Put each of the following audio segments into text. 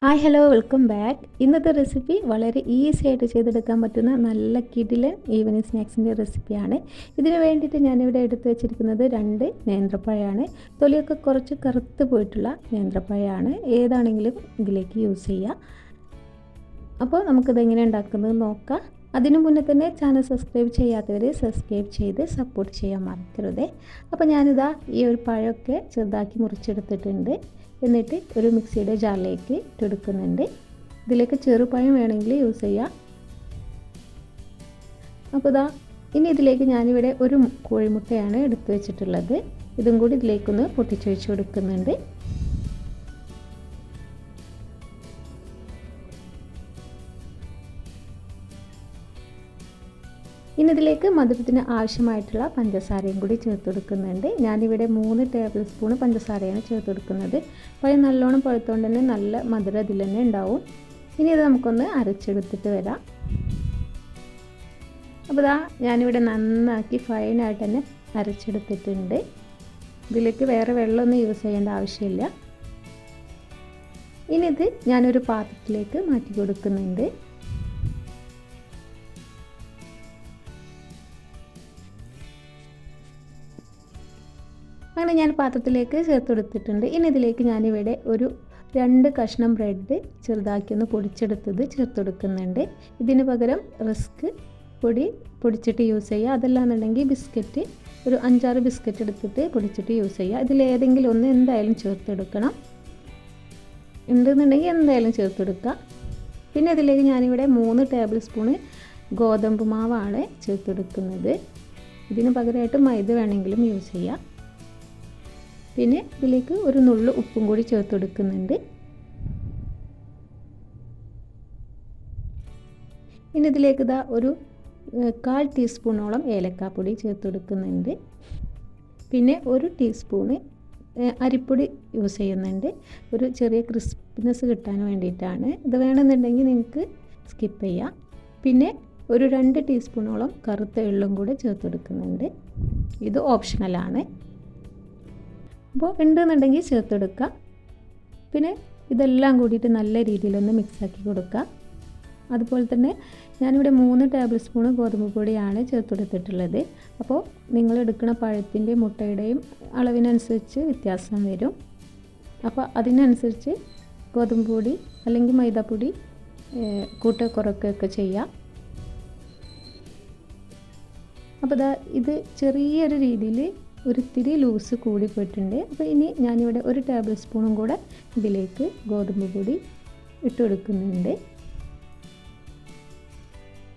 Hi hello welcome back. ഇന്നത്തെ recipe വളരെ easy ആയിട്ട് ചെയ്തെടുക്കാൻ പറ്റുന്ന നല്ല കിടിലൻ ഈവനിങ് സ്നാക്സിൻ്റെ റെസിപ്പിയാണ്. ഇതിന് വേണ്ടിയിട്ട് ഞാനിവിടെ എടുത്തു വെച്ചിരിക്കുന്നത് 2 നേന്ത്രപ്പഴമാണ്. തൊലിയൊക്കെ കുറച്ച് കറുത്ത് പോയിട്ടുള്ള നേന്ത്രപ്പഴമാണ്. ഏതാണെങ്കിലും ഇതിലേക്ക് യൂസ് ചെയ്യാം. അപ്പോൾ നമുക്കിത് എങ്ങനെ ഉണ്ടാക്കുന്നത് നോക്കാം. അതിനു മുന്നേ തന്നെ ചാനൽ സബ്സ്ക്രൈബ് ചെയ്യാത്തവർ സബ്സ്ക്രൈബ് ചെയ്ത് സപ്പോർട്ട് ചെയ്യാൻ മറക്കരുത്. അപ്പോൾ ഞാനിതാ ഈ ഒരു പഴമൊക്കെ ചെറുതാക്കി മുറിച്ചെടുത്തിട്ടുണ്ട്. എന്നിട്ട് ഒരു മിക്സിയുടെ ജാറിലേക്ക് ഇട്ടെടുക്കുന്നുണ്ട്. ഇതിലേക്ക് ചെറുപഴം വേണമെങ്കിൽ യൂസ് ചെയ്യാം. അപ്പോൾ ഇനി ഇതിലേക്ക് ഞാനിവിടെ ഒരു കോഴിമുട്ടയാണ് എടുത്തു വെച്ചിട്ടുള്ളത്. ഇതും കൂടി ഇതിലേക്കൊന്ന് പൊട്ടിച്ചൊഴിച്ച് കൊടുക്കുന്നുണ്ട്. ഇനി ഇതിലേക്ക് മധുരത്തിന് ആവശ്യമായിട്ടുള്ള പഞ്ചസാരയും കൂടി ചേർത്ത് കൊടുക്കുന്നുണ്ട്. ഞാനിവിടെ 3 ടേബിൾ സ്പൂൺ പഞ്ചസാരയാണ് ചേർത്ത് കൊടുക്കുന്നത്. പഴം നല്ലോണം പഴുത്തുകൊണ്ട് തന്നെ നല്ല മധുരം ഇതിൽ തന്നെ ഉണ്ടാവും. ഇനി ഇത് നമുക്കൊന്ന് അരച്ചെടുത്തിട്ട് വരാം. അപ്പോൾ ഞാനിവിടെ നന്നാക്കി ഫൈനായിട്ട് തന്നെ അരച്ചെടുത്തിട്ടുണ്ട്. ഇതിലേക്ക് വേറെ വെള്ളമൊന്നും യൂസ് ചെയ്യേണ്ട ആവശ്യമില്ല. ഇനി ഇത് ഞാനൊരു പാത്രത്തിലേക്ക് മാറ്റി കൊടുക്കുന്നുണ്ട്. അങ്ങനെ ഞാൻ പാത്രത്തിലേക്ക് ചേർത്ത് കൊടുത്തിട്ടുണ്ട്. ഇനി ഇതിലേക്ക് ഞാനിവിടെ ഒരു 2 കഷ്ണം ബ്രെഡ് ചെറുതാക്കി ഒന്ന് പൊടിച്ചെടുത്തത് ചേർത്ത് കൊടുക്കുന്നുണ്ട്. ഇതിന് പകരം റസ്ക് പൊടിച്ചിട്ട് യൂസ് ചെയ്യുക. അതല്ലാന്നുണ്ടെങ്കിൽ ബിസ്ക്കറ്റ് ഒരു 5-6 ബിസ്ക്കറ്റ് എടുത്തിട്ട് പൊടിച്ചിട്ട് യൂസ് ചെയ്യുക. ഇതിലേതെങ്കിലും ഒന്ന് എന്തായാലും ചേർത്തെടുക്കണം. ഉണ്ടെന്നുണ്ടെങ്കിൽ എന്തായാലും ചേർത്തെടുക്കുക. പിന്നെ ഇതിലേക്ക് ഞാനിവിടെ 3 ടേബിൾ സ്പൂണ് ഗോതമ്പ് മാവാണ് ചേർത്തെടുക്കുന്നത്. ഇതിന് പകരമായിട്ട് മൈദ വേണമെങ്കിലും യൂസ് ചെയ്യാം. പിന്നെ ഇതിലേക്ക് ഒരു നുള്ളു ഉപ്പും കൂടി ചേർത്ത് കൊടുക്കുന്നുണ്ട്. ഇനി ഇതിലേക്ക് ഒരു 1/4 ടീസ്പൂണോളം ഏലക്കാപ്പൊടി ചേർത്ത് കൊടുക്കുന്നുണ്ട്. പിന്നെ 1 ടീസ്പൂണ് അരിപ്പൊടി യൂസ് ചെയ്യുന്നുണ്ട്. ഒരു ചെറിയ ക്രിസ്പിനെസ് കിട്ടാൻ വേണ്ടിയിട്ടാണ്. ഇത് വേണമെന്നുണ്ടെങ്കിൽ നിങ്ങൾക്ക് സ്കിപ്പ് ചെയ്യാം. പിന്നെ ഒരു 2 ടീസ്പൂണോളം കറുത്ത എള്ളും കൂടി ചേർത്ത് കൊടുക്കുന്നുണ്ട്. ഇത് ഓപ്ഷണലാണ്. അപ്പോൾ ഉണ്ടെന്നുണ്ടെങ്കിൽ ചേർത്തെടുക്കുക. പിന്നെ ഇതെല്ലാം കൂടിയിട്ട് നല്ല രീതിയിലൊന്ന് മിക്സാക്കി കൊടുക്കുക. അതുപോലെ തന്നെ ഞാനിവിടെ 3 ടേബിൾ സ്പൂൺ ഗോതമ്പ് പൊടിയാണ് ചേർത്ത് കൊടുത്തിട്ടുള്ളത്. അപ്പോൾ നിങ്ങൾ എടുക്കുന്ന പഴത്തിൻ്റെയും മുട്ടയുടെയും അളവിനനുസരിച്ച് വ്യത്യാസം വരും. അപ്പോൾ അതിനനുസരിച്ച് ഗോതമ്പ് പൊടി അല്ലെങ്കിൽ മൈദാപ്പൊടി കുറയ്ക്കുകയൊക്കെ ചെയ്യാം. അപ്പോൾ ഇത് ചെറിയൊരു രീതിയിൽ ഒരിത്തിരി ലൂസ് കൂടി പോയിട്ടുണ്ട്. അപ്പോൾ ഇനി ഞാനിവിടെ 1 ടേബിൾ സ്പൂണും കൂടെ ഇതിലേക്ക് ഗോതമ്പ് പൊടി ഇട്ട് കൊടുക്കുന്നുണ്ട്.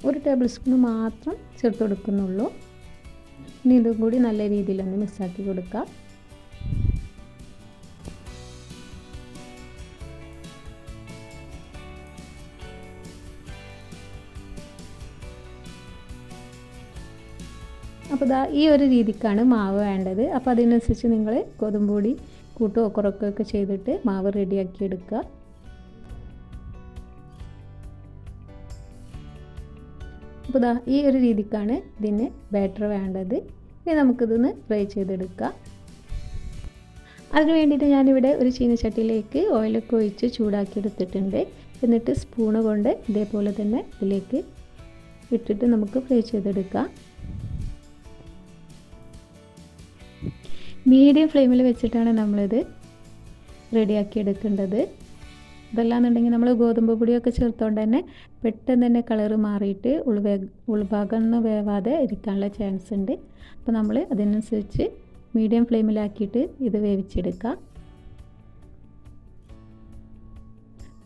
1 ടേബിൾ സ്പൂൺ മാത്രം ചേർത്ത് കൊടുക്കുന്നുള്ളൂ. ഇനി ഇതും കൂടി നല്ല രീതിയിലൊന്ന് മിക്സാക്കി കൊടുക്കാം. അപ്പോൾ ഈ ഒരു രീതിക്കാണ് മാവ് വേണ്ടത്. അപ്പോൾ അതിനനുസരിച്ച് നിങ്ങൾ ഗോതമ്പ് പൊടി കൂട്ടുകയോ കുറയ്ക്കുകയൊക്കെ ചെയ്തിട്ട് മാവ് റെഡിയാക്കി എടുക്കുക. അപ്പോൾ ഈ ഒരു രീതിക്കാണ് ഇതിന് ബാറ്റർ വേണ്ടത്. ഇനി നമുക്കിതൊന്ന് ഫ്രൈ ചെയ്തെടുക്കാം. അതിന് വേണ്ടിയിട്ട് ഞാനിവിടെ ഒരു ചീനച്ചട്ടിയിലേക്ക് ഓയിലൊക്കെ ഒഴിച്ച് ചൂടാക്കി എടുത്തിട്ടുണ്ട്. എന്നിട്ട് സ്പൂണ് കൊണ്ട് ഇതേപോലെ തന്നെ ഇതിലേക്ക് ഇട്ടിട്ട് നമുക്ക് ഫ്രൈ ചെയ്തെടുക്കാം. മീഡിയം ഫ്ലെയിമിൽ വെച്ചിട്ടാണ് നമ്മളിത് റെഡിയാക്കി എടുക്കേണ്ടത്. ഇതല്ലാന്നുണ്ടെങ്കിൽ നമ്മൾ ഗോതമ്പ് പൊടിയൊക്കെ ചേർത്തുകൊണ്ട് തന്നെ പെട്ടെന്ന് തന്നെ കളറ് മാറിയിട്ട് ഉൾഭാഗം ഒന്നും വേവാതെ ഇരിക്കാനുള്ള ചാൻസ് ഉണ്ട്. അപ്പോൾ നമ്മൾ അതിനനുസരിച്ച് മീഡിയം ഫ്ലെയിമിലാക്കിയിട്ട് ഇത് വേവിച്ചെടുക്കാം.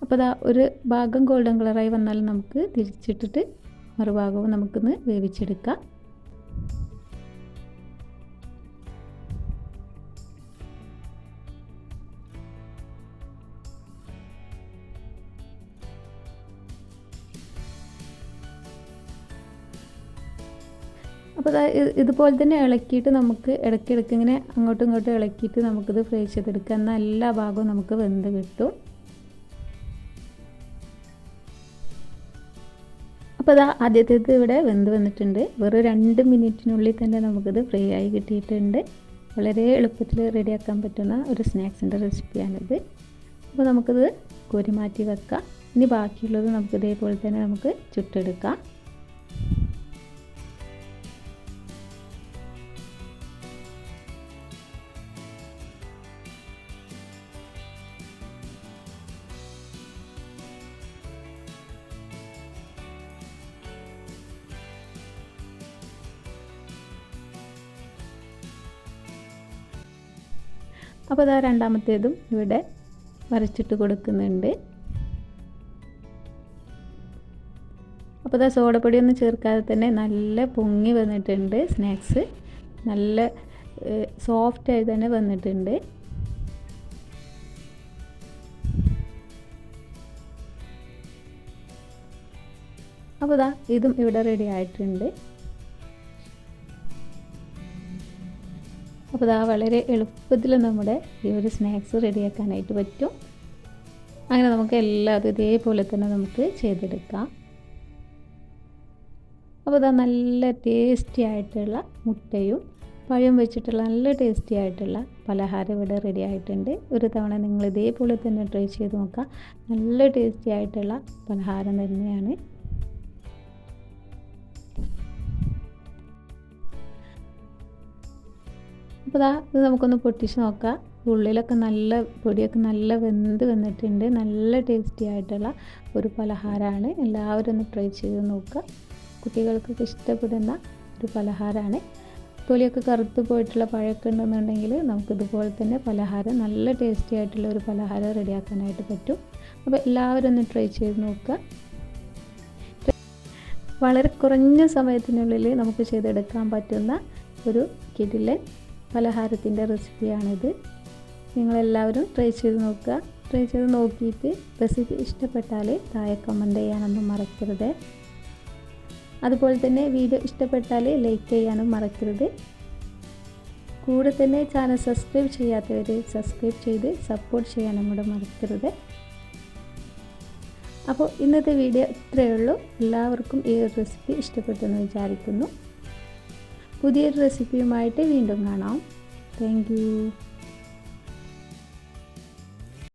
അപ്പോൾ ഒരു ഭാഗം ഗോൾഡൻ കളറായി വന്നാൽ നമുക്ക് തിരിച്ചിട്ടിട്ട് മറുഭാഗവും നമുക്കൊന്ന് വേവിച്ചെടുക്കാം. അപ്പോൾ ഇതുപോലെ തന്നെ ഇളക്കിയിട്ട് നമുക്ക് ഇടയ്ക്കിടയ്ക്ക് ഇങ്ങനെ അങ്ങോട്ടും ഇങ്ങോട്ടും ഇളക്കിയിട്ട് നമുക്കിത് ഫ്രൈ ചെയ്തെടുക്കാം. എന്നാൽ എല്ലാ ഭാഗവും നമുക്ക് വെന്ത് കിട്ടും. അപ്പോൾ ആദ്യത്തേത് ഇവിടെ വെന്ത് വന്നിട്ടുണ്ട്. വെറും 2 മിനിറ്റിനുള്ളിൽ തന്നെ നമുക്കിത് ഫ്രൈ ആയി കിട്ടിയിട്ടുണ്ട്. വളരെ എളുപ്പത്തിൽ റെഡിയാക്കാൻ പറ്റുന്ന ഒരു സ്നാക്സിൻ്റെ റെസിപ്പിയാണിത്. അപ്പോൾ നമുക്കിത് കോരി മാറ്റി വെക്കാം. ഇനി ബാക്കിയുള്ളത് നമുക്ക് ഇതേപോലെ തന്നെ നമുക്ക് ചുട്ടെടുക്കാം. അപ്പോൾ ഇതാ രണ്ടാമത്തേതും ഇവിടെ വരച്ചിട്ട് കൊടുക്കുന്നുണ്ട്. അപ്പോൾ ഇതാ സോഡപ്പൊടിയൊന്നും ചേർക്കാതെ തന്നെ നല്ല പൊങ്ങി വന്നിട്ടുണ്ട്. സ്നാക്സ് നല്ല സോഫ്റ്റായി തന്നെ വന്നിട്ടുണ്ട്. അപ്പോൾ ഇതാ ഇതും ഇവിടെ റെഡി ആയിട്ടുണ്ട്. അപ്പോൾ ഇതാ വളരെ എളുപ്പത്തിൽ നമ്മുടെ ഈ ഒരു സ്നാക്സ് റെഡിയാക്കാനായിട്ട് പറ്റും. അങ്ങനെ നമുക്ക് എല്ലാതും ഇതേപോലെ തന്നെ നമുക്ക് ചെയ്തെടുക്കാം. അപ്പോൾ ഇതാ നല്ല ടേസ്റ്റി ആയിട്ടുള്ള മുട്ടയും പഴം വെച്ചിട്ടുള്ള നല്ല ടേസ്റ്റി ആയിട്ടുള്ള പലഹാരം ഇവിടെ റെഡി ആയിട്ടുണ്ട്. ഒരു തവണ നിങ്ങൾ ഇതേപോലെ തന്നെ ട്രൈ ചെയ്ത് നോക്കാം. നല്ല ടേസ്റ്റി ആയിട്ടുള്ള പലഹാരം തന്നെയാണ്. അപ്പോൾ ഇതാ ഇത് നമുക്കൊന്ന് പൊട്ടിച്ച് നോക്കാം. ഉള്ളിലൊക്കെ നല്ല പൊടിയൊക്കെ നല്ല വെന്ത് വന്നിട്ടുണ്ട്. നല്ല ടേസ്റ്റി ആയിട്ടുള്ള ഒരു പലഹാരമാണ്. എല്ലാവരും ഒന്ന് ട്രൈ ചെയ്ത് നോക്കുക. കുട്ടികൾക്കൊക്കെ ഇഷ്ടപ്പെടുന്ന ഒരു പലഹാരമാണ്. തൊലിയൊക്കെ കറുത്ത് പോയിട്ടുള്ള പഴമൊക്കെ ഉണ്ടെന്നുണ്ടെങ്കിൽ നമുക്കിതുപോലെ തന്നെ പലഹാരം നല്ല ടേസ്റ്റി ആയിട്ടുള്ള ഒരു പലഹാരം റെഡിയാക്കാനായിട്ട് പറ്റും. അപ്പോൾ എല്ലാവരും ഒന്ന് ട്രൈ ചെയ്ത് നോക്കുക. വളരെ കുറഞ്ഞ സമയത്തിനുള്ളിൽ നമുക്ക് ചെയ്തെടുക്കാൻ പറ്റുന്ന ഒരു കിടിലൻ പലഹാരത്തിൻ്റെ റെസിപ്പിയാണിത്. നിങ്ങളെല്ലാവരും ട്രൈ ചെയ്ത് നോക്കുക. ട്രൈ ചെയ്ത് നോക്കിയിട്ട് റെസിപ്പി ഇഷ്ടപ്പെട്ടാൽ താഴെ കമൻറ്റ് ചെയ്യാനൊന്നും മറക്കരുത്. അതുപോലെ തന്നെ വീഡിയോ ഇഷ്ടപ്പെട്ടാൽ ലൈക്ക് ചെയ്യാനും മറക്കരുത്. കൂടെ തന്നെ ചാനൽ സബ്സ്ക്രൈബ് ചെയ്യാത്തവർ സബ്സ്ക്രൈബ് ചെയ്ത് സപ്പോർട്ട് ചെയ്യാനും കൂടെ മറക്കരുത്. അപ്പോൾ ഇന്നത്തെ വീഡിയോ ഇത്രയേ ഉള്ളൂ. എല്ലാവർക്കും ഈ റെസിപ്പി ഇഷ്ടപ്പെട്ടെന്ന് വിചാരിക്കുന്നു. പുതിയൊരു റെസിപ്പിയുമായിട്ട് വീണ്ടും കാണാം. Thank you.